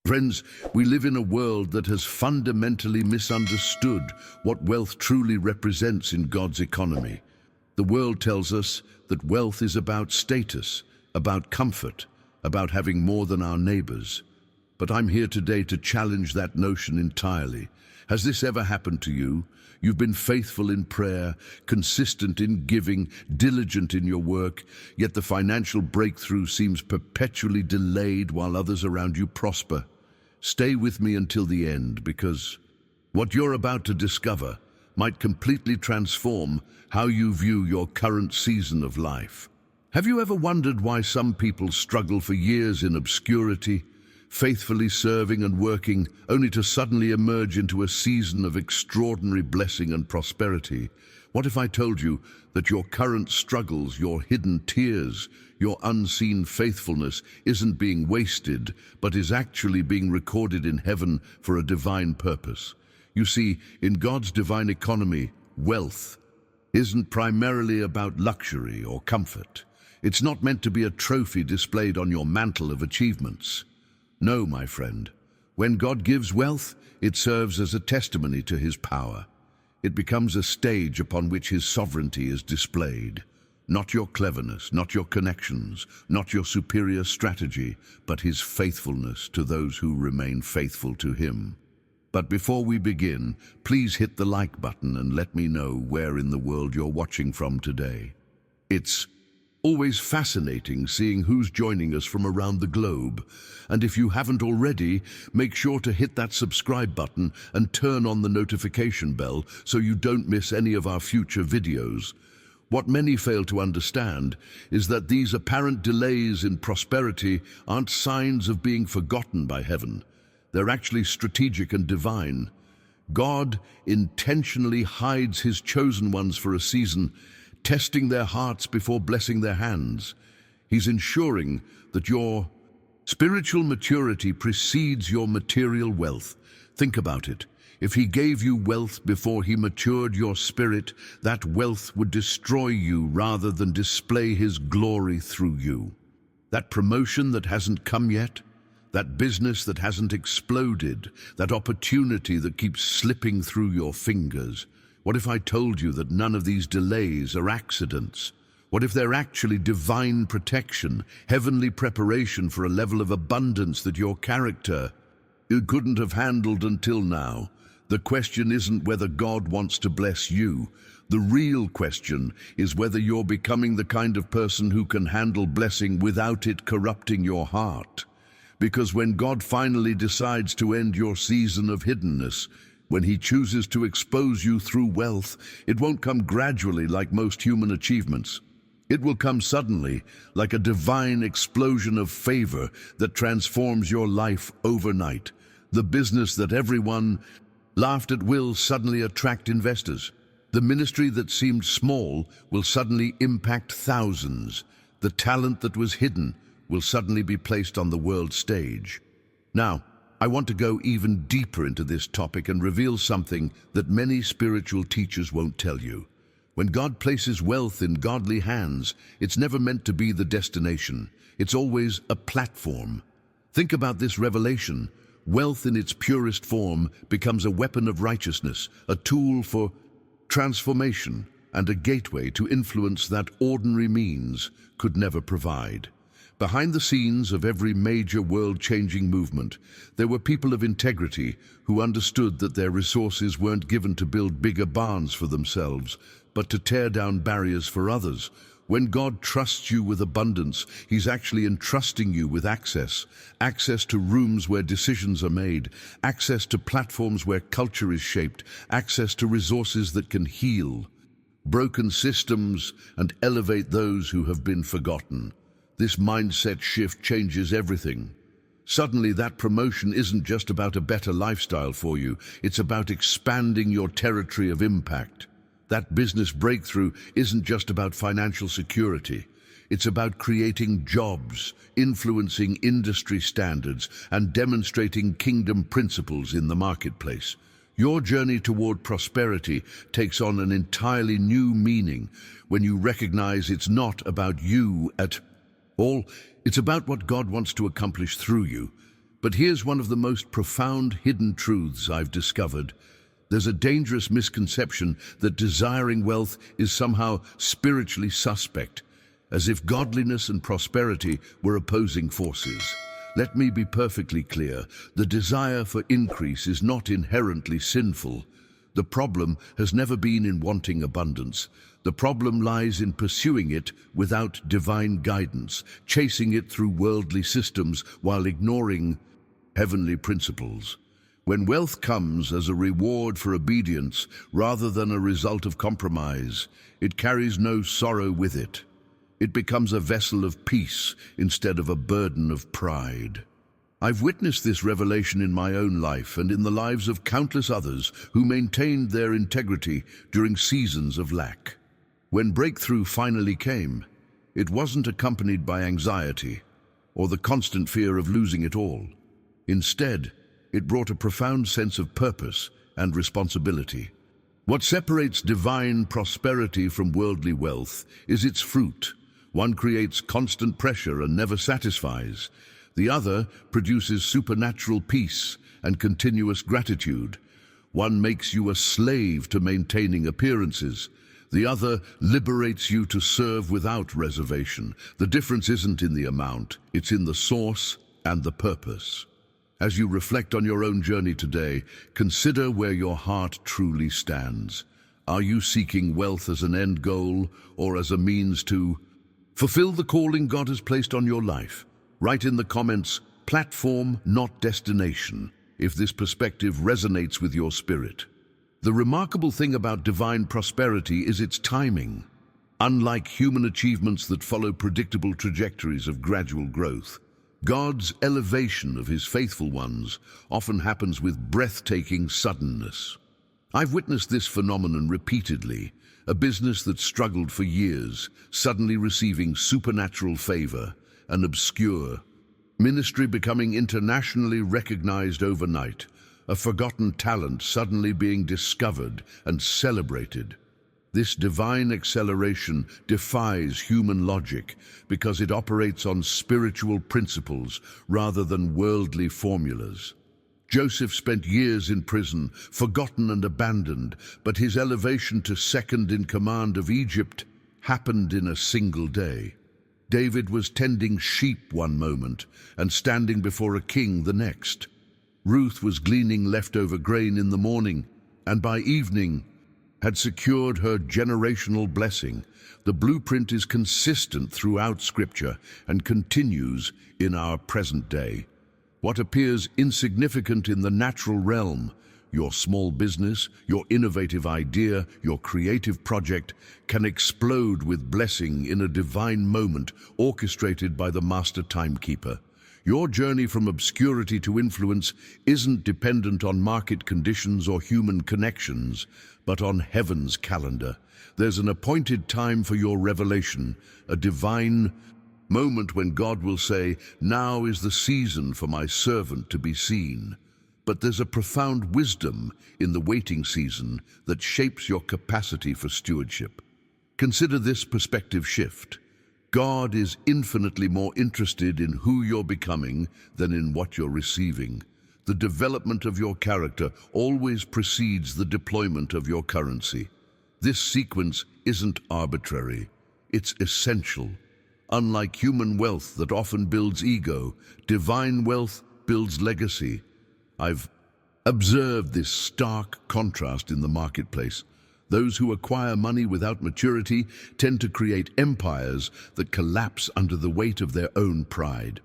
Friends, we live in a world that has fundamentally misunderstood what wealth truly represents in God's economy. The world tells us that wealth is about status, about comfort, about having more than our neighbors. But I'm here today to challenge that notion entirely. Has this ever happened to you? You've been faithful in prayer, consistent in giving, diligent in your work, yet the financial breakthrough seems perpetually delayed while others around you prosper. Stay with me until the end, because what you're about to discover might completely transform how you view your current season of life. Have you ever wondered why some people struggle for years in obscurity, faithfully serving and working, only to suddenly emerge into a season of extraordinary blessing and prosperity? What if I told you that your current struggles, your hidden tears, your unseen faithfulness isn't being wasted, but is actually being recorded in heaven for a divine purpose? You see, in God's divine economy, wealth isn't primarily about luxury or comfort. It's not meant to be a trophy displayed on your mantle of achievements. No, my friend. When God gives wealth, it serves as a testimony to His power. It becomes a stage upon which His sovereignty is displayed. Not your cleverness, not your connections, not your superior strategy, but His faithfulness to those who remain faithful to Him. But before we begin, please hit the like button and let me know where in the world you're watching from today. It's always fascinating seeing who's joining us from around the globe. And if you haven't already, make sure to hit that subscribe button and turn on the notification bell so you don't miss any of our future videos. What many fail to understand is that these apparent delays in prosperity aren't signs of being forgotten by heaven. They're actually strategic and divine. God intentionally hides His chosen ones for a season, testing their hearts before blessing their hands. He's ensuring that your spiritual maturity precedes your material wealth. Think about it. If He gave you wealth before He matured your spirit, that wealth would destroy you rather than display His glory through you. That promotion that hasn't come yet, that business that hasn't exploded, that opportunity that keeps slipping through your fingers. What if I told you that none of these delays are accidents? What if they're actually divine protection, heavenly preparation for a level of abundance that your character couldn't have handled until now? The question isn't whether God wants to bless you. The real question is whether you're becoming the kind of person who can handle blessing without it corrupting your heart. Because when God finally decides to end your season of hiddenness, when He chooses to expose you through wealth, it won't come gradually like most human achievements. It will come suddenly, like a divine explosion of favor that transforms your life overnight. The business that everyone laughed at will suddenly attract investors. The ministry that seemed small will suddenly impact thousands. The talent that was hidden will suddenly be placed on the world stage. Now, I want to go even deeper into this topic and reveal something that many spiritual teachers won't tell you. When God places wealth in godly hands, it's never meant to be the destination. It's always a platform. Think about this revelation. Wealth in its purest form becomes a weapon of righteousness, a tool for transformation, and a gateway to influence that ordinary means could never provide. Behind the scenes of every major world-changing movement, there were people of integrity who understood that their resources weren't given to build bigger barns for themselves, but to tear down barriers for others. When God trusts you with abundance, He's actually entrusting you with access to rooms where decisions are made, access to platforms where culture is shaped, access to resources that can heal broken systems and elevate those who have been forgotten. This mindset shift changes everything. Suddenly, that promotion isn't just about a better lifestyle for you, it's about expanding your territory of impact. That business breakthrough isn't just about financial security. It's about creating jobs, influencing industry standards, and demonstrating kingdom principles in the marketplace. Your journey toward prosperity takes on an entirely new meaning when you recognize it's not about you at all. It's about what God wants to accomplish through you. But here's one of the most profound hidden truths I've discovered. There's a dangerous misconception that desiring wealth is somehow spiritually suspect, as if godliness and prosperity were opposing forces. Let me be perfectly clear. The desire for increase is not inherently sinful. The problem has never been in wanting abundance. The problem lies in pursuing it without divine guidance, chasing it through worldly systems while ignoring heavenly principles. When wealth comes as a reward for obedience rather than a result of compromise, it carries no sorrow with it. It becomes a vessel of peace instead of a burden of pride. I've witnessed this revelation in my own life and in the lives of countless others who maintained their integrity during seasons of lack. When breakthrough finally came, it wasn't accompanied by anxiety or the constant fear of losing it all. Instead, it brought a profound sense of purpose and responsibility. What separates divine prosperity from worldly wealth is its fruit. One creates constant pressure and never satisfies. The other produces supernatural peace and continuous gratitude. One makes you a slave to maintaining appearances. The other liberates you to serve without reservation. The difference isn't in the amount, it's in the source and the purpose. As you reflect on your own journey today, consider where your heart truly stands. Are you seeking wealth as an end goal or as a means to fulfill the calling God has placed on your life? Write in the comments, platform, not destination, if this perspective resonates with your spirit. The remarkable thing about divine prosperity is its timing. Unlike human achievements that follow predictable trajectories of gradual growth, God's elevation of his faithful ones often happens with breathtaking suddenness. I've witnessed this phenomenon repeatedly, a business that struggled for years, suddenly receiving supernatural favor, an obscure ministry becoming internationally recognized overnight, a forgotten talent suddenly being discovered and celebrated. This divine acceleration defies human logic because it operates on spiritual principles rather than worldly formulas. Joseph spent years in prison, forgotten and abandoned, but his elevation to second in command of Egypt happened in a single day. David was tending sheep one moment and standing before a king the next. Ruth was gleaning leftover grain in the morning, and by evening had secured her generational blessing. The blueprint is consistent throughout Scripture and continues in our present day. What appears insignificant in the natural realm, your small business, your innovative idea, your creative project, can explode with blessing in a divine moment orchestrated by the master timekeeper. Your journey from obscurity to influence isn't dependent on market conditions or human connections, but on heaven's calendar. There's an appointed time for your revelation, a divine moment when God will say, "Now is the season for my servant to be seen." But there's a profound wisdom in the waiting season that shapes your capacity for stewardship. Consider this perspective shift. God is infinitely more interested in who you're becoming than in what you're receiving. The development of your character always precedes the deployment of your currency. This sequence isn't arbitrary, it's essential. Unlike human wealth that often builds ego, divine wealth builds legacy. I've observed this stark contrast in the marketplace. Those who acquire money without maturity tend to create empires that collapse under the weight of their own pride.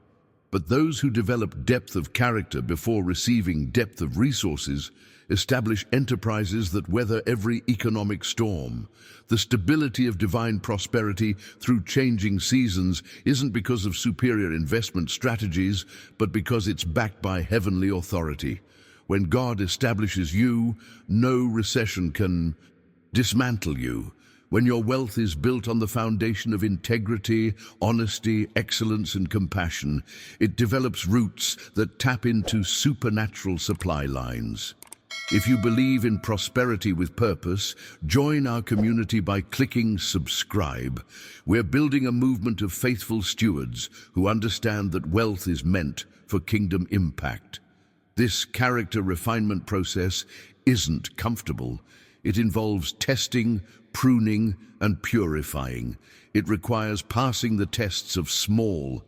But those who develop depth of character before receiving depth of resources establish enterprises that weather every economic storm. The stability of divine prosperity through changing seasons isn't because of superior investment strategies, but because it's backed by heavenly authority. When God establishes you, no recession can dismantle you. When your wealth is built on the foundation of integrity, honesty, excellence, and compassion, it develops roots that tap into supernatural supply lines. If you believe in prosperity with purpose, join our community by clicking subscribe. We're building a movement of faithful stewards who understand that wealth is meant for kingdom impact. This character refinement process isn't comfortable. It involves testing, pruning, and purifying. It requires passing the tests of small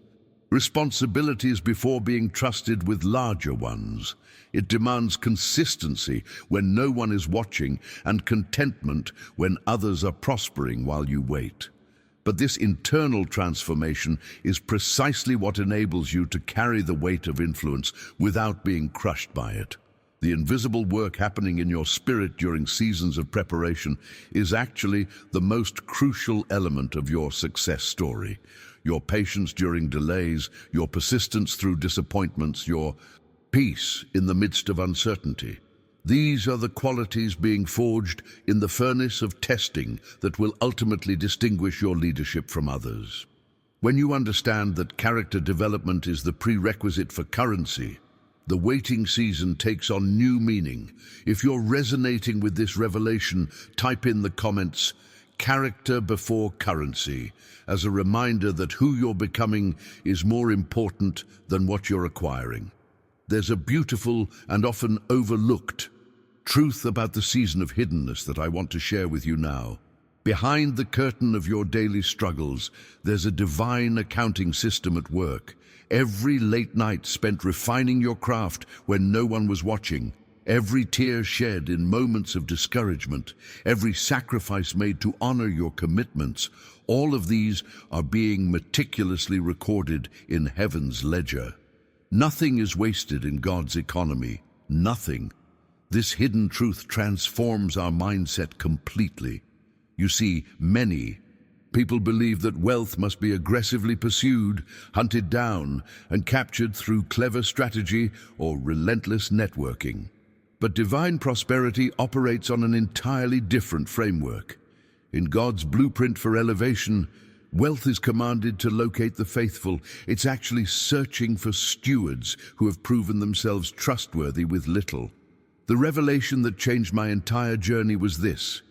responsibilities before being trusted with larger ones. It demands consistency when no one is watching and contentment when others are prospering while you wait. But this internal transformation is precisely what enables you to carry the weight of influence without being crushed by it. The invisible work happening in your spirit during seasons of preparation is actually the most crucial element of your success story. Your patience during delays, your persistence through disappointments, your peace in the midst of uncertainty. These are the qualities being forged in the furnace of testing that will ultimately distinguish your leadership from others. When you understand that character development is the prerequisite for currency, the waiting season takes on new meaning. If you're resonating with this revelation, type in the comments, "Character before currency," as a reminder that who you're becoming is more important than what you're acquiring. There's a beautiful and often overlooked truth about the season of hiddenness that I want to share with you now. Behind the curtain of your daily struggles, there's a divine accounting system at work. Every late night spent refining your craft when no one was watching, every tear shed in moments of discouragement, every sacrifice made to honor your commitments, all of these are being meticulously recorded in heaven's ledger. Nothing is wasted in God's economy. Nothing. This hidden truth transforms our mindset completely. You see, many people believe that wealth must be aggressively pursued, hunted down, and captured through clever strategy or relentless networking. But divine prosperity operates on an entirely different framework. In God's blueprint for elevation, wealth is commanded to locate the faithful. It's actually searching for stewards who have proven themselves trustworthy with little. The revelation that changed my entire journey was this: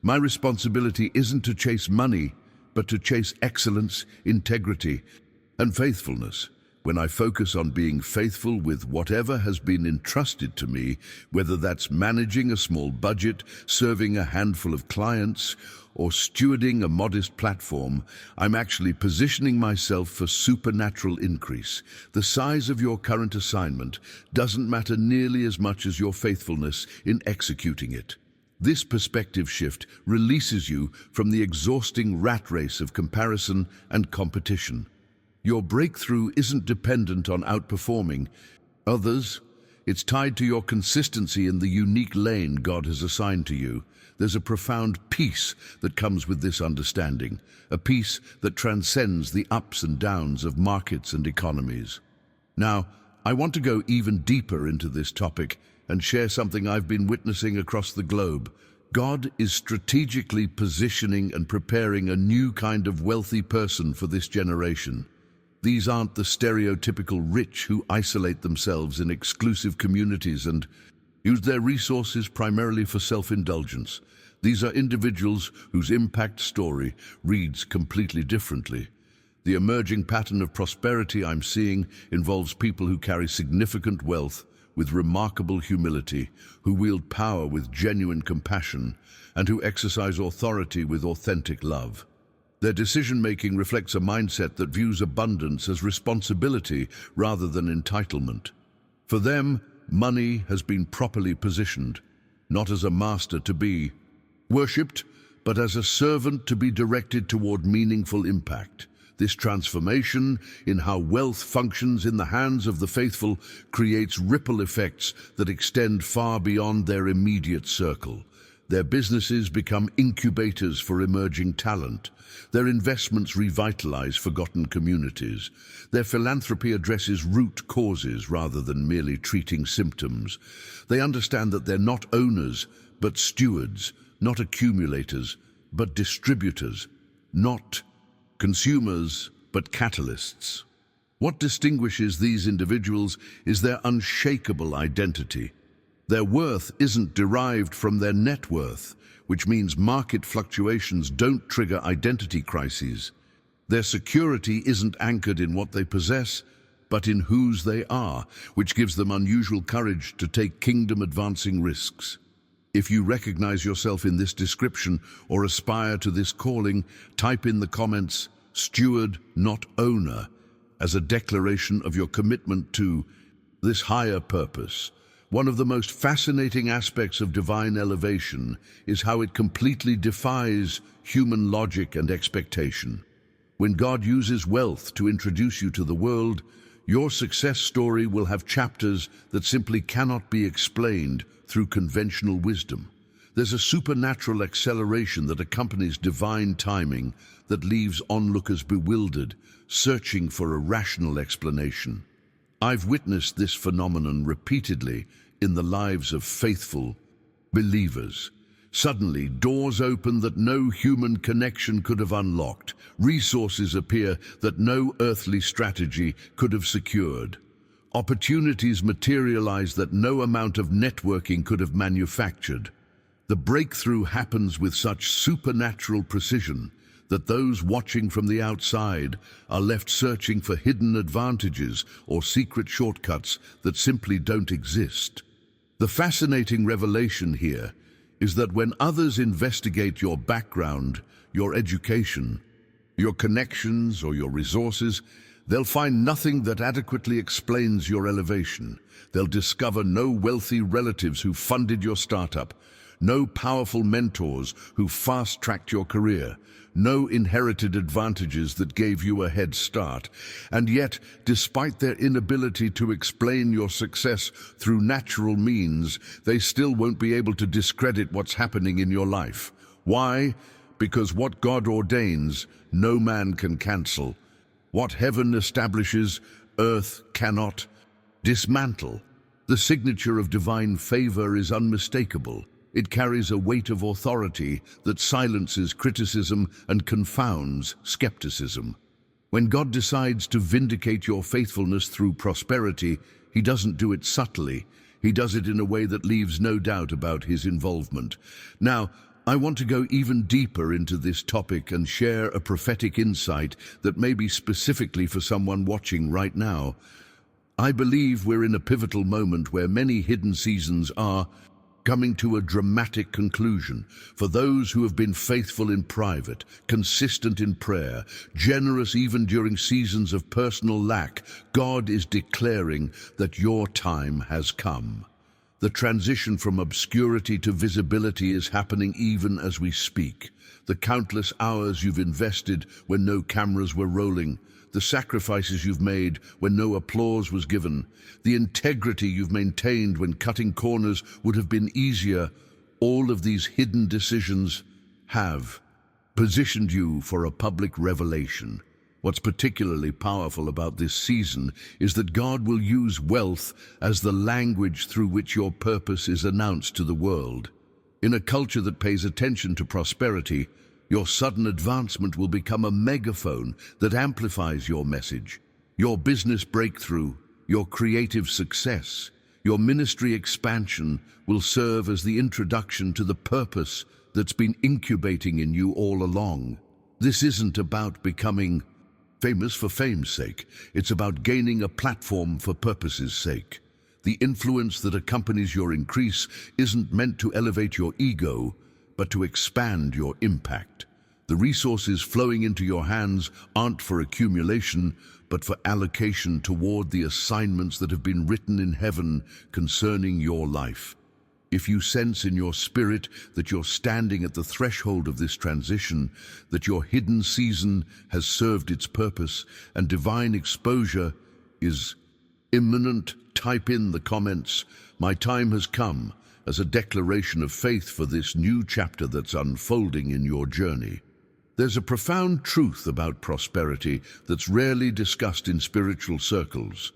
my responsibility isn't to chase money, but to chase excellence, integrity, and faithfulness. When I focus on being faithful with whatever has been entrusted to me, whether that's managing a small budget, serving a handful of clients, or stewarding a modest platform, I'm actually positioning myself for supernatural increase. The size of your current assignment doesn't matter nearly as much as your faithfulness in executing it. This perspective shift releases you from the exhausting rat race of comparison and competition. Your breakthrough isn't dependent on outperforming others. It's tied to your consistency in the unique lane God has assigned to you. There's a profound peace that comes with this understanding, a peace that transcends the ups and downs of markets and economies. Now, I want to go even deeper into this topic and share something I've been witnessing across the globe. God is strategically positioning and preparing a new kind of wealthy person for this generation. These aren't the stereotypical rich who isolate themselves in exclusive communities and use their resources primarily for self-indulgence. These are individuals whose impact story reads completely differently. The emerging pattern of prosperity I'm seeing involves people who carry significant wealth with remarkable humility, who wield power with genuine compassion, and who exercise authority with authentic love. Their decision-making reflects a mindset that views abundance as responsibility rather than entitlement. For them, money has been properly positioned, not as a master to be worshipped, but as a servant to be directed toward meaningful impact. This transformation in how wealth functions in the hands of the faithful creates ripple effects that extend far beyond their immediate circle. Their businesses become incubators for emerging talent. Their investments revitalize forgotten communities. Their philanthropy addresses root causes rather than merely treating symptoms. They understand that they're not owners, but stewards, not accumulators, but distributors, not consumers, but catalysts. What distinguishes these individuals is their unshakable identity. Their worth isn't derived from their net worth, which means market fluctuations don't trigger identity crises. Their security isn't anchored in what they possess, but in whose they are, which gives them unusual courage to take kingdom-advancing risks. If you recognize yourself in this description or aspire to this calling, type in the comments, "Steward, not owner," as a declaration of your commitment to this higher purpose. One of the most fascinating aspects of divine elevation is how it completely defies human logic and expectation. When God uses wealth to introduce you to the world, your success story will have chapters that simply cannot be explained through conventional wisdom. There's a supernatural acceleration that accompanies divine timing that leaves onlookers bewildered, searching for a rational explanation. I've witnessed this phenomenon repeatedly in the lives of faithful believers. Suddenly, doors open that no human connection could have unlocked. Resources appear that no earthly strategy could have secured. Opportunities materialize that no amount of networking could have manufactured. The breakthrough happens with such supernatural precision that those watching from the outside are left searching for hidden advantages or secret shortcuts that simply don't exist. The fascinating revelation here is that when others investigate your background, your education, your connections, or your resources, they'll find nothing that adequately explains your elevation. They'll discover no wealthy relatives who funded your startup, no powerful mentors who fast-tracked your career, no inherited advantages that gave you a head start. And yet, despite their inability to explain your success through natural means, they still won't be able to discredit what's happening in your life. Why? Because what God ordains, no man can cancel. What heaven establishes, earth cannot dismantle. The signature of divine favor is unmistakable. It carries a weight of authority that silences criticism and confounds skepticism. When God decides to vindicate your faithfulness through prosperity, He doesn't do it subtly. He does it in a way that leaves no doubt about His involvement. Now, I want to go even deeper into this topic and share a prophetic insight that may be specifically for someone watching right now. I believe we're in a pivotal moment where many hidden seasons are coming to a dramatic conclusion. For those who have been faithful in private, consistent in prayer, generous even during seasons of personal lack, God is declaring that your time has come. The transition from obscurity to visibility is happening even as we speak. The countless hours you've invested when no cameras were rolling, the sacrifices you've made when no applause was given, the integrity you've maintained when cutting corners would have been easier, all of these hidden decisions have positioned you for a public revelation. What's particularly powerful about this season is that God will use wealth as the language through which your purpose is announced to the world. In a culture that pays attention to prosperity, your sudden advancement will become a megaphone that amplifies your message. Your business breakthrough, your creative success, your ministry expansion will serve as the introduction to the purpose that's been incubating in you all along. This isn't about becoming famous for fame's sake. It's about gaining a platform for purpose's sake. The influence that accompanies your increase isn't meant to elevate your ego, but to expand your impact. The resources flowing into your hands aren't for accumulation, but for allocation toward the assignments that have been written in heaven concerning your life. If you sense in your spirit that you're standing at the threshold of this transition, that your hidden season has served its purpose and divine exposure is imminent, type in the comments, "My time has come," as a declaration of faith for this new chapter that's unfolding in your journey. There's a profound truth about prosperity that's rarely discussed in spiritual circles.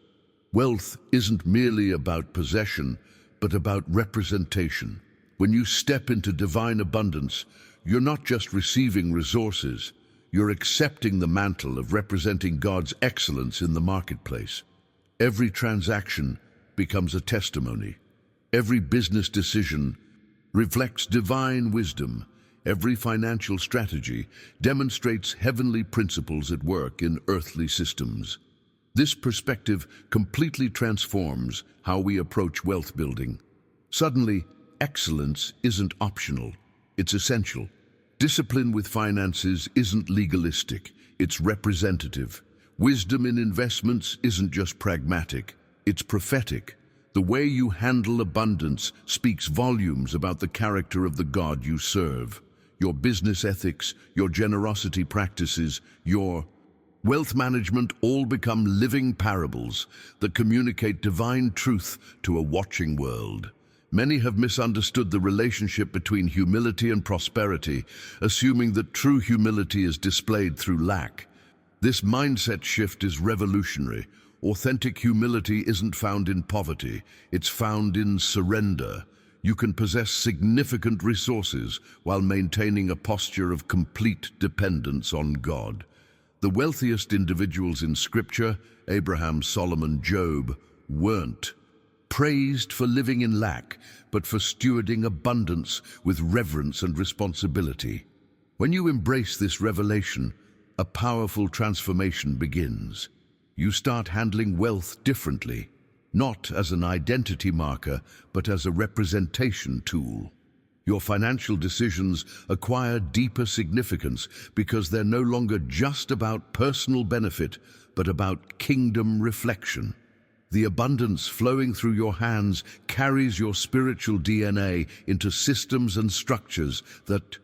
Wealth isn't merely about possession, but about representation. When you step into divine abundance, you're not just receiving resources, you're accepting the mantle of representing God's excellence in the marketplace. Every transaction becomes a testimony. Every business decision reflects divine wisdom. Every financial strategy demonstrates heavenly principles at work in earthly systems. This perspective completely transforms how we approach wealth building. Suddenly, excellence isn't optional, it's essential. Discipline with finances isn't legalistic, it's representative. Wisdom in investments isn't just pragmatic, it's prophetic. The way you handle abundance speaks volumes about the character of the God you serve. Your business ethics, your generosity practices, your wealth management all become living parables that communicate divine truth to a watching world. Many have misunderstood the relationship between humility and prosperity, assuming that true humility is displayed through lack. This mindset shift is revolutionary. Authentic humility isn't found in poverty, it's found in surrender. You can possess significant resources while maintaining a posture of complete dependence on God. The wealthiest individuals in Scripture, Abraham, Solomon, Job, weren't praised for living in lack, but for stewarding abundance with reverence and responsibility. When you embrace this revelation, a powerful transformation begins. You start handling wealth differently, not as an identity marker, but as a representation tool. Your financial decisions acquire deeper significance because they're no longer just about personal benefit, but about kingdom reflection. The abundance flowing through your hands carries your spiritual DNA into systems and structures that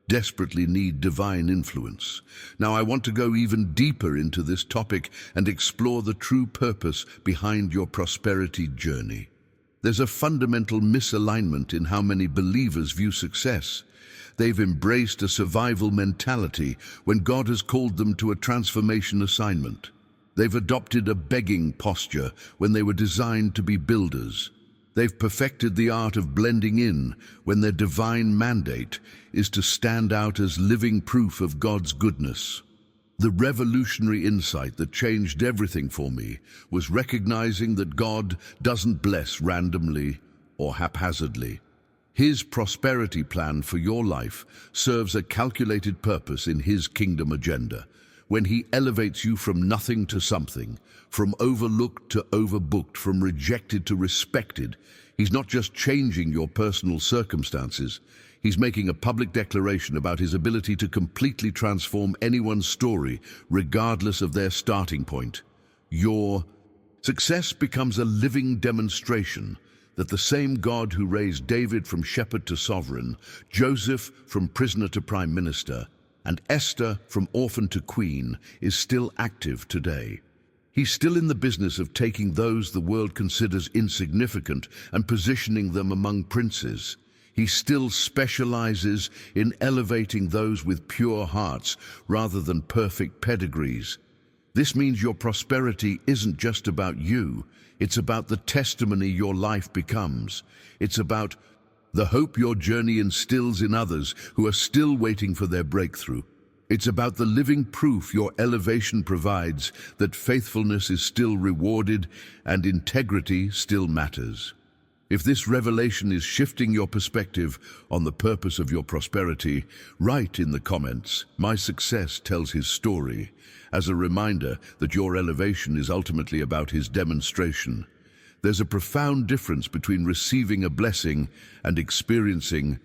desperately need divine influence. Now, I want to go even deeper into this topic and explore the true purpose behind your prosperity journey. There's a fundamental misalignment in how many believers view success. They've embraced a survival mentality when God has called them to a transformation assignment. They've adopted a begging posture when they were designed to be builders. They've perfected the art of blending in when their divine mandate is to stand out as living proof of God's goodness. The revolutionary insight that changed everything for me was recognizing that God doesn't bless randomly or haphazardly. His prosperity plan for your life serves a calculated purpose in His kingdom agenda. When He elevates you from nothing to something, from overlooked to overbooked, from rejected to respected, He's not just changing your personal circumstances, He's making a public declaration about His ability to completely transform anyone's story, regardless of their starting point. Your success becomes a living demonstration that the same God who raised David from shepherd to sovereign, Joseph from prisoner to prime minister, and Esther from orphan to queen is still active today. He's still in the business of taking those the world considers insignificant and positioning them among princes. He still specializes in elevating those with pure hearts rather than perfect pedigrees. This means your prosperity isn't just about you, it's about the testimony your life becomes. It's about the hope your journey instills in others who are still waiting for their breakthrough. It's about the living proof your elevation provides that faithfulness is still rewarded and integrity still matters. If this revelation is shifting your perspective on the purpose of your prosperity, write in the comments, "My success tells His story," as a reminder that your elevation is ultimately about His demonstration. There's a profound difference between receiving a blessing and experiencing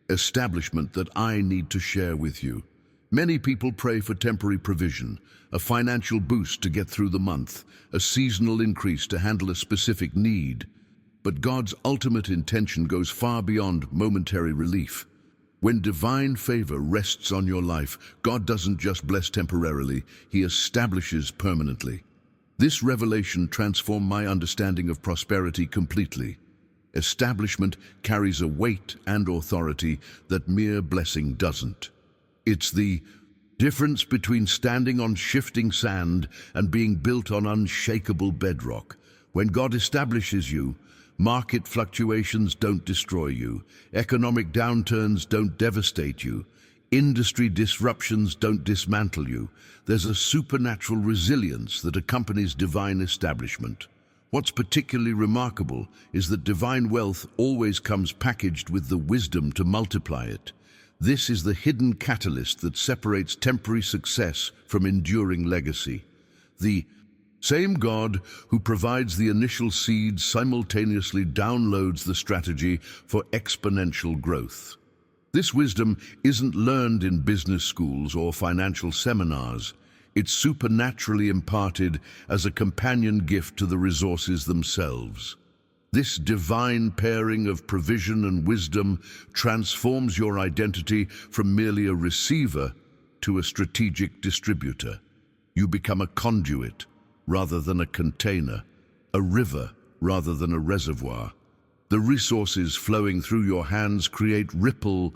establishment that I need to share with you. Many people pray for temporary provision, a financial boost to get through the month, a seasonal increase to handle a specific need. But God's ultimate intention goes far beyond momentary relief. When divine favor rests on your life, God doesn't just bless temporarily, He establishes permanently. This revelation transformed my understanding of prosperity completely. Establishment carries a weight and authority that mere blessing doesn't. It's the difference between standing on shifting sand and being built on unshakable bedrock. When God establishes you, market fluctuations don't destroy you, economic downturns don't devastate you, industry disruptions don't dismantle you. There's a supernatural resilience that accompanies divine establishment. What's particularly remarkable is that divine wealth always comes packaged with the wisdom to multiply it. This is the hidden catalyst that separates temporary success from enduring legacy. The same God who provides the initial seed simultaneously downloads the strategy for exponential growth. This wisdom isn't learned in business schools or financial seminars. It's supernaturally imparted as a companion gift to the resources themselves. This divine pairing of provision and wisdom transforms your identity from merely a receiver to a strategic distributor. You become a conduit rather than a container, a river rather than a reservoir. The resources flowing through your hands create ripple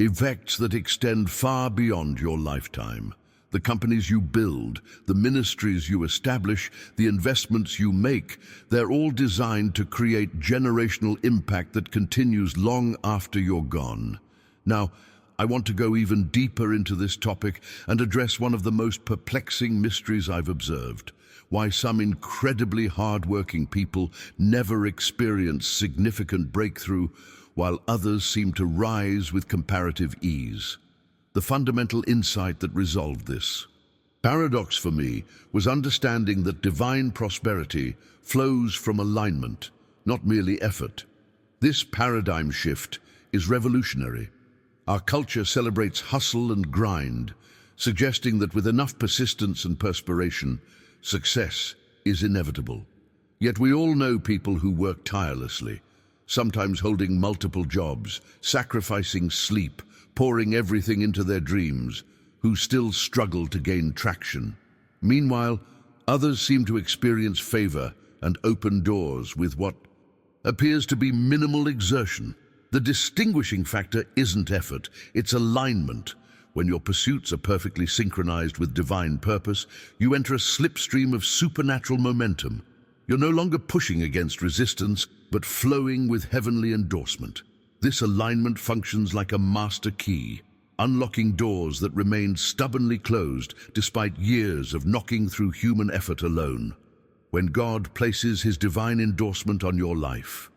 effects that extend far beyond your lifetime. The companies you build, the ministries you establish, the investments you make, they're all designed to create generational impact that continues long after you're gone. Now, I want to go even deeper into this topic and address one of the most perplexing mysteries I've observed: why some incredibly hard-working people never experience significant breakthrough, while others seem to rise with comparative ease. The fundamental insight that resolved this paradox for me was understanding that divine prosperity flows from alignment, not merely effort. This paradigm shift is revolutionary. Our culture celebrates hustle and grind, suggesting that with enough persistence and perspiration, success is inevitable. Yet we all know people who work tirelessly, sometimes holding multiple jobs, sacrificing sleep, pouring everything into their dreams, who still struggle to gain traction. Meanwhile, others seem to experience favor and open doors with what appears to be minimal exertion. The distinguishing factor isn't effort, it's alignment. When your pursuits are perfectly synchronized with divine purpose, you enter a slipstream of supernatural momentum. You're no longer pushing against resistance, but flowing with heavenly endorsement. This alignment functions like a master key, unlocking doors that remained stubbornly closed despite years of knocking through human effort alone. When God places His divine endorsement on your life,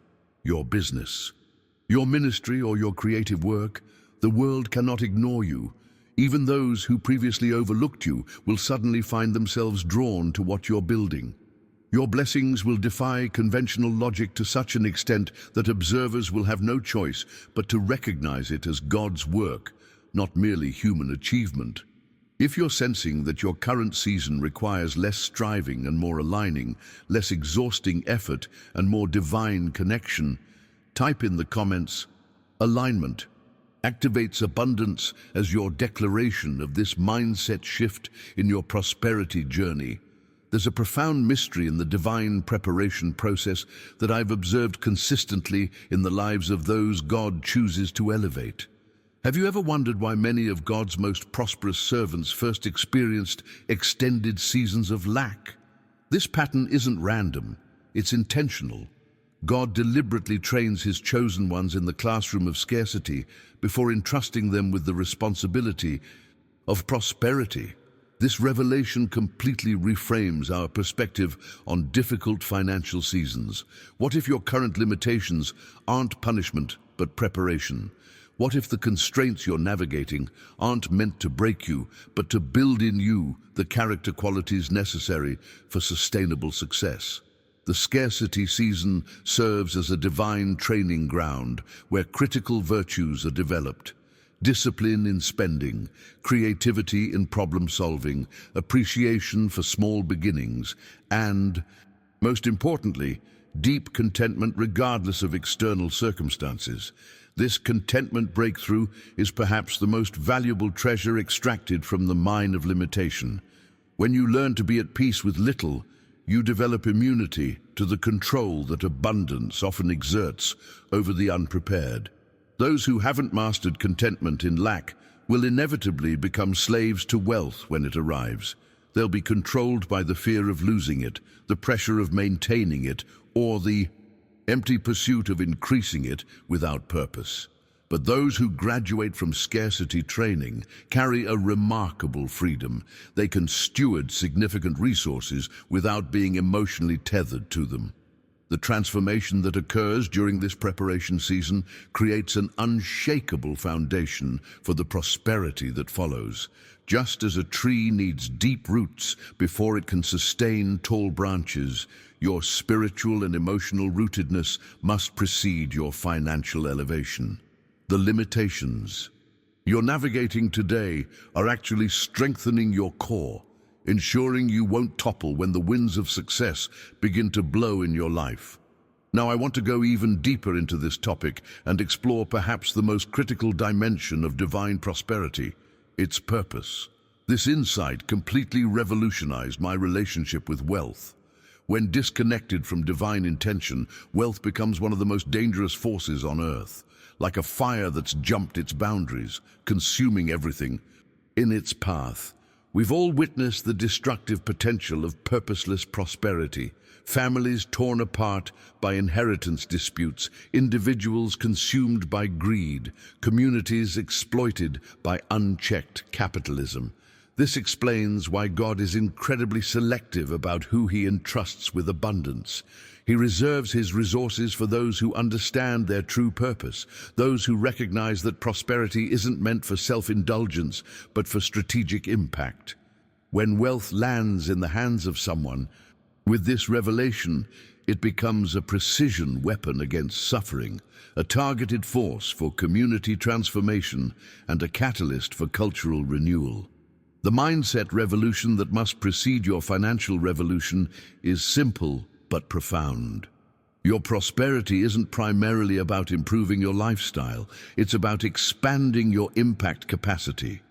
your business, your ministry, or your creative work, the world cannot ignore you. Even those who previously overlooked you will suddenly find themselves drawn to what you're building. Your blessings will defy conventional logic to such an extent that observers will have no choice but to recognize it as God's work, not merely human achievement. If you're sensing that your current season requires less striving and more aligning, less exhausting effort and more divine connection, type in the comments, alignment. Activates abundance as your declaration of this mindset shift in your prosperity journey. There's a profound mystery in the divine preparation process that I've observed consistently in the lives of those God chooses to elevate. Have you ever wondered why many of God's most prosperous servants first experienced extended seasons of lack? This pattern isn't random, it's intentional. God deliberately trains His chosen ones in the classroom of scarcity before entrusting them with the responsibility of prosperity. This revelation completely reframes our perspective on difficult financial seasons. What if your current limitations aren't punishment but preparation? What if the constraints you're navigating aren't meant to break you, but to build in you the character qualities necessary for sustainable success? The scarcity season serves as a divine training ground where critical virtues are developed. Discipline in spending, creativity in problem solving, appreciation for small beginnings, and, most importantly, deep contentment regardless of external circumstances. This contentment breakthrough is perhaps the most valuable treasure extracted from the mine of limitation. When you learn to be at peace with little, you develop immunity to the control that abundance often exerts over the unprepared. Those who haven't mastered contentment in lack will inevitably become slaves to wealth when it arrives. They'll be controlled by the fear of losing it, the pressure of maintaining it, or the empty pursuit of increasing it without purpose. But those who graduate from scarcity training carry a remarkable freedom. They can steward significant resources without being emotionally tethered to them. The transformation that occurs during this preparation season creates an unshakable foundation for the prosperity that follows. Just as a tree needs deep roots before it can sustain tall branches, your spiritual and emotional rootedness must precede your financial elevation. The limitations you're navigating today are actually strengthening your core, ensuring you won't topple when the winds of success begin to blow in your life. Now, I want to go even deeper into this topic and explore perhaps the most critical dimension of divine prosperity, its purpose. This insight completely revolutionized my relationship with wealth. When disconnected from divine intention, wealth becomes one of the most dangerous forces on earth, like a fire that's jumped its boundaries, consuming everything in its path. We've all witnessed the destructive potential of purposeless prosperity. Families torn apart by inheritance disputes, individuals consumed by greed, communities exploited by unchecked capitalism. This explains why God is incredibly selective about who He entrusts with abundance. He reserves His resources for those who understand their true purpose, those who recognize that prosperity isn't meant for self-indulgence, but for strategic impact. When wealth lands in the hands of someone, with this revelation, it becomes a precision weapon against suffering, a targeted force for community transformation, and a catalyst for cultural renewal. The mindset revolution that must precede your financial revolution is simple but profound. Your prosperity isn't primarily about improving your lifestyle, it's about expanding your impact capacity.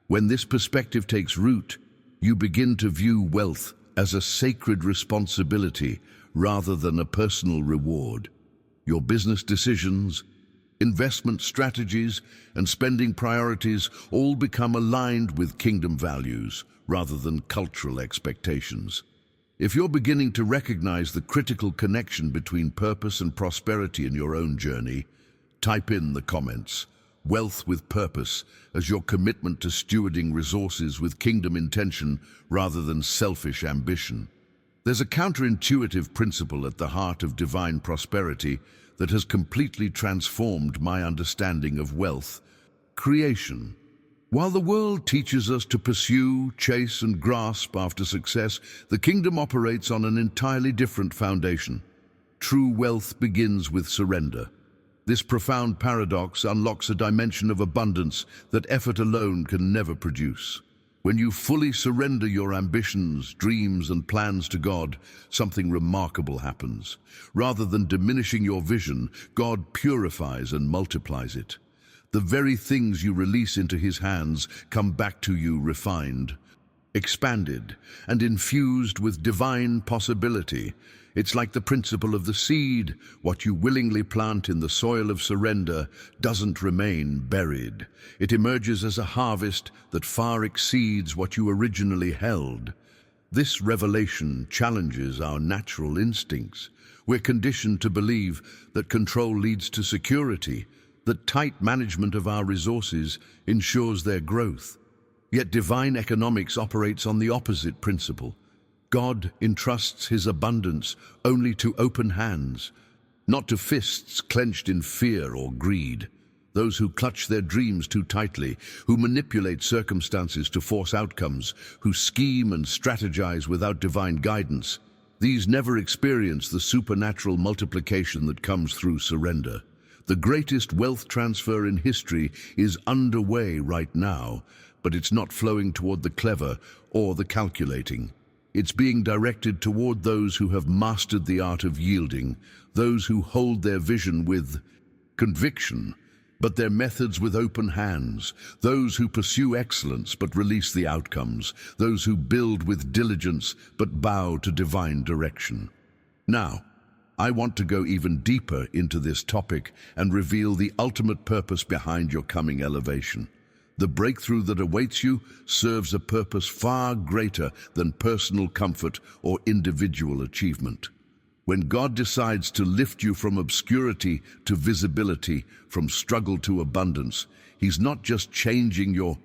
When this perspective takes root, you begin to view wealth as a sacred responsibility rather than a personal reward. Your business decisions, investment strategies, and spending priorities all become aligned with kingdom values rather than cultural expectations. If you're beginning to recognize the critical connection between purpose and prosperity in your own journey, type in the comments, "Wealth with Purpose," as your commitment to stewarding resources with kingdom intention rather than selfish ambition. There's a counterintuitive principle at the heart of divine prosperity that has completely transformed my understanding of wealth: creation. While the world teaches us to pursue, chase, and grasp after success, the kingdom operates on an entirely different foundation. True wealth begins with surrender. This profound paradox unlocks a dimension of abundance that effort alone can never produce. When you fully surrender your ambitions, dreams, and plans to God, something remarkable happens. Rather than diminishing your vision, God purifies and multiplies it. The very things you release into His hands come back to you refined, expanded, and infused with divine possibility. It's like the principle of the seed. What you willingly plant in the soil of surrender doesn't remain buried. It emerges as a harvest that far exceeds what you originally held. This revelation challenges our natural instincts. We're conditioned to believe that control leads to security, that tight management of our resources ensures their growth. Yet divine economics operates on the opposite principle. God entrusts His abundance only to open hands, not to fists clenched in fear or greed. Those who clutch their dreams too tightly, who manipulate circumstances to force outcomes, who scheme and strategize without divine guidance, these never experience the supernatural multiplication that comes through surrender. The greatest wealth transfer in history is underway right now, but it's not flowing toward the clever or the calculating. It's being directed toward those who have mastered the art of yielding, those who hold their vision with conviction, but their methods with open hands, those who pursue excellence but release the outcomes, those who build with diligence but bow to divine direction. Now, I want to go even deeper into this topic and reveal the ultimate purpose behind your coming elevation. The breakthrough that awaits you serves a purpose far greater than personal comfort or individual achievement. When God decides to lift you from obscurity to visibility, from struggle to abundance, He's not just changing your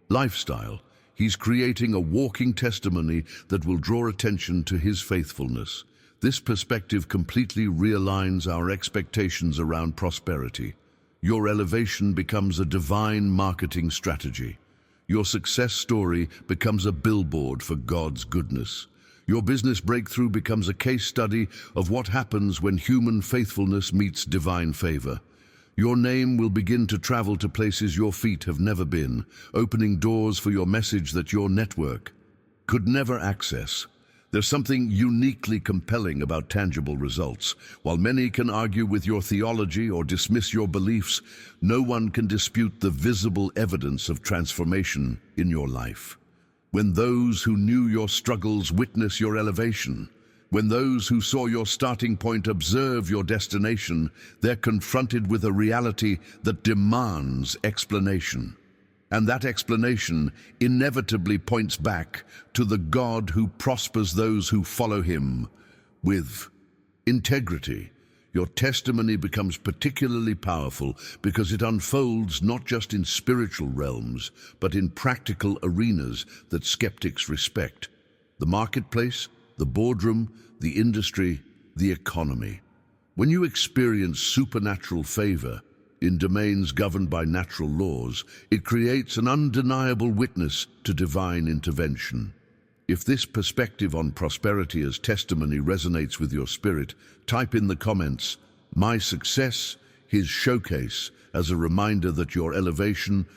lifestyle, He's creating a walking testimony that will draw attention to His faithfulness. This perspective completely realigns our expectations around prosperity. Your elevation becomes a divine marketing strategy. Your success story becomes a billboard for God's goodness. Your business breakthrough becomes a case study of what happens when human faithfulness meets divine favor. Your name will begin to travel to places your feet have never been, opening doors for your message that your network could never access. There's something uniquely compelling about tangible results. While many can argue with your theology or dismiss your beliefs, no one can dispute the visible evidence of transformation in your life. When those who knew your struggles witness your elevation, when those who saw your starting point observe your destination, they're confronted with a reality that demands explanation. And that explanation inevitably points back to the God who prospers those who follow Him with integrity. Your testimony becomes particularly powerful because it unfolds not just in spiritual realms, but in practical arenas that skeptics respect: the marketplace, the boardroom, the industry, the economy. When you experience supernatural favor in domains governed by natural laws, it creates an undeniable witness to divine intervention. If this perspective on prosperity as testimony resonates with your spirit, type in the comments, "My success, His showcase," as a reminder that your elevation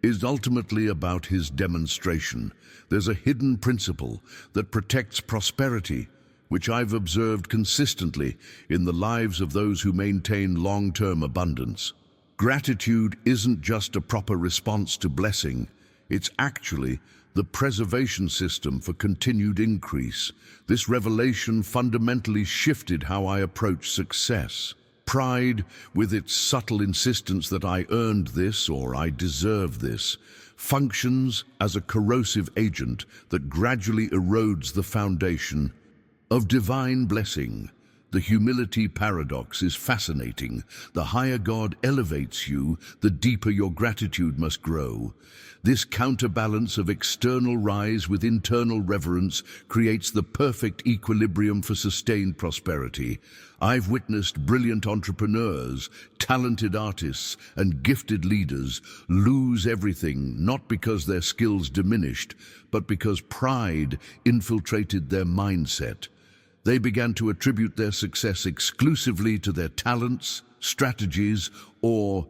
is ultimately about His demonstration. There's a hidden principle that protects prosperity, which I've observed consistently in the lives of those who maintain long-term abundance. Gratitude isn't just a proper response to blessing, it's actually the preservation system for continued increase. This revelation fundamentally shifted how I approach success. Pride, with its subtle insistence that I earned this or I deserve this, functions as a corrosive agent that gradually erodes the foundation of divine blessing. The humility paradox is fascinating. The higher God elevates you, the deeper your gratitude must grow. This counterbalance of external rise with internal reverence creates the perfect equilibrium for sustained prosperity. I've witnessed brilliant entrepreneurs, talented artists, and gifted leaders lose everything, not because their skills diminished, but because pride infiltrated their mindset. They began to attribute their success exclusively to their talents, strategies, or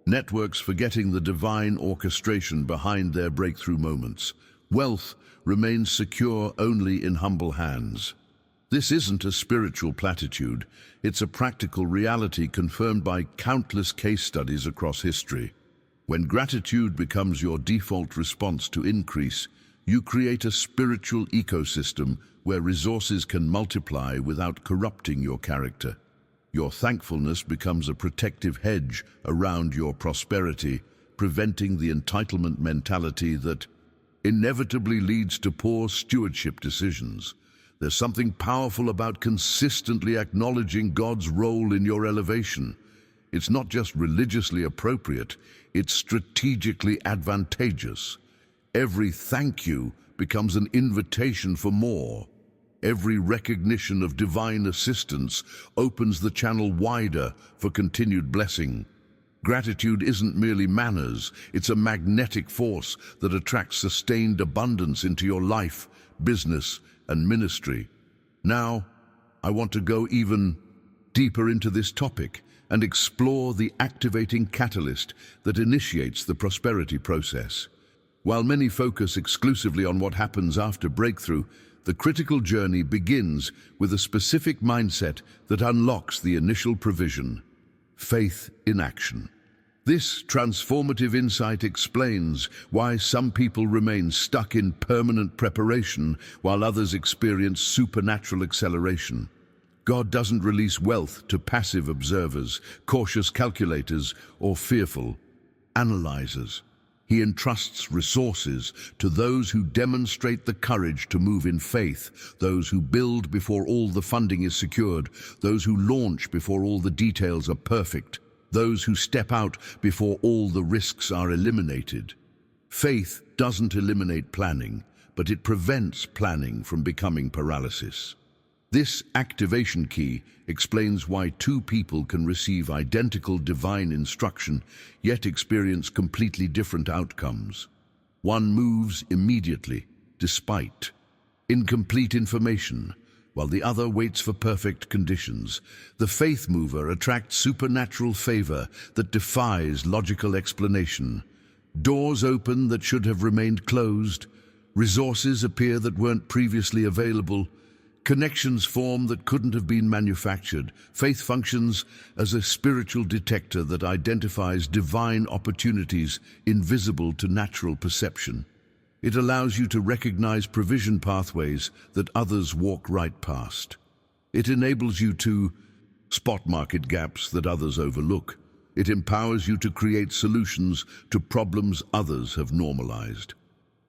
networks, forgetting the divine orchestration behind their breakthrough moments. Wealth remains secure only in humble hands. This isn't a spiritual platitude, it's a practical reality confirmed by countless case studies across history. When gratitude becomes your default response to increase, you create a spiritual ecosystem where resources can multiply without corrupting your character. Your thankfulness becomes a protective hedge around your prosperity, preventing the entitlement mentality that inevitably leads to poor stewardship decisions. There's something powerful about consistently acknowledging God's role in your elevation. It's not just religiously appropriate, it's strategically advantageous. Every thank you becomes an invitation for more. Every recognition of divine assistance opens the channel wider for continued blessing. Gratitude isn't merely manners, it's a magnetic force that attracts sustained abundance into your life, business, and ministry. Now, I want to go even deeper into this topic and explore the activating catalyst that initiates the prosperity process. While many focus exclusively on what happens after breakthrough, the critical journey begins with a specific mindset that unlocks the initial provision: faith in action. This transformative insight explains why some people remain stuck in permanent preparation while others experience supernatural acceleration. God doesn't release wealth to passive observers, cautious calculators, or fearful analyzers. He entrusts resources to those who demonstrate the courage to move in faith, those who build before all the funding is secured, those who launch before all the details are perfect, those who step out before all the risks are eliminated. Faith doesn't eliminate planning, but it prevents planning from becoming paralysis. This activation key explains why two people can receive identical divine instruction, yet experience completely different outcomes. One moves immediately, despite incomplete information, while the other waits for perfect conditions. The faith mover attracts supernatural favor that defies logical explanation. Doors open that should have remained closed, resources appear that weren't previously available, connections form that couldn't have been manufactured. Faith functions as a spiritual detector that identifies divine opportunities invisible to natural perception. It allows you to recognize provision pathways that others walk right past. It enables you to spot market gaps that others overlook. It empowers you to create solutions to problems others have normalized.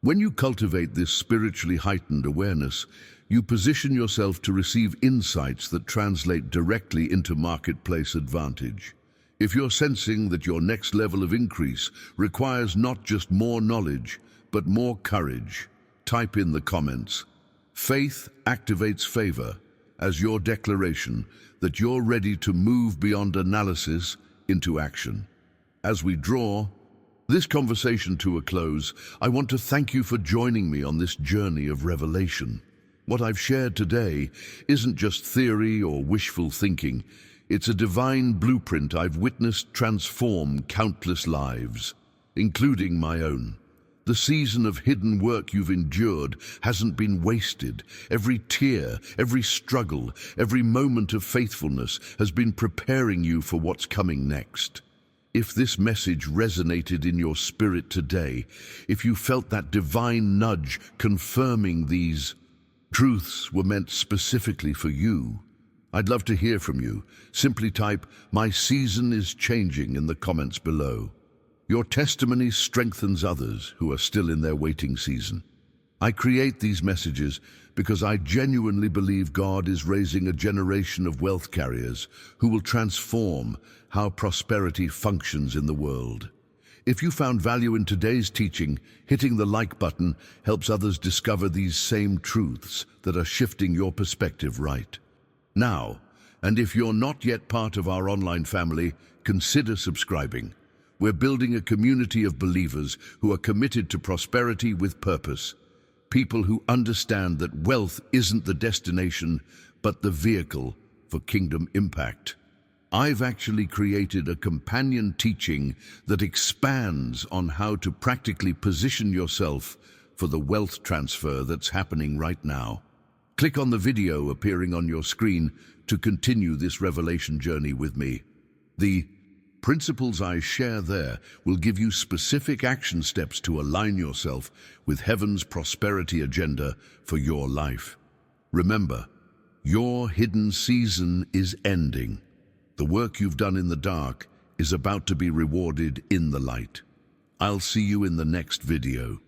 When you cultivate this spiritually heightened awareness, you position yourself to receive insights that translate directly into marketplace advantage. If you're sensing that your next level of increase requires not just more knowledge, but more courage, type in the comments, "Faith activates favor," as your declaration that you're ready to move beyond analysis into action. As we draw this conversation to a close, I want to thank you for joining me on this journey of revelation. What I've shared today isn't just theory or wishful thinking. It's a divine blueprint I've witnessed transform countless lives, including my own. The season of hidden work you've endured hasn't been wasted. Every tear, every struggle, every moment of faithfulness has been preparing you for what's coming next. If this message resonated in your spirit today, if you felt that divine nudge confirming these truths were meant specifically for you, I'd love to hear from you. Simply type, "My season is changing," in the comments below. Your testimony strengthens others who are still in their waiting season. I create these messages because I genuinely believe God is raising a generation of wealth carriers who will transform how prosperity functions in the world. If you found value in today's teaching, hitting the like button helps others discover these same truths that are shifting your perspective right now. And if you're not yet part of our online family, consider subscribing. We're building a community of believers who are committed to prosperity with purpose. People who understand that wealth isn't the destination, but the vehicle for kingdom impact. I've actually created a companion teaching that expands on how to practically position yourself for the wealth transfer that's happening right now. Click on the video appearing on your screen to continue this revelation journey with me. The principles I share there will give you specific action steps to align yourself with heaven's prosperity agenda for your life. Remember, your hidden season is ending. The work you've done in the dark is about to be rewarded in the light. I'll see you in the next video.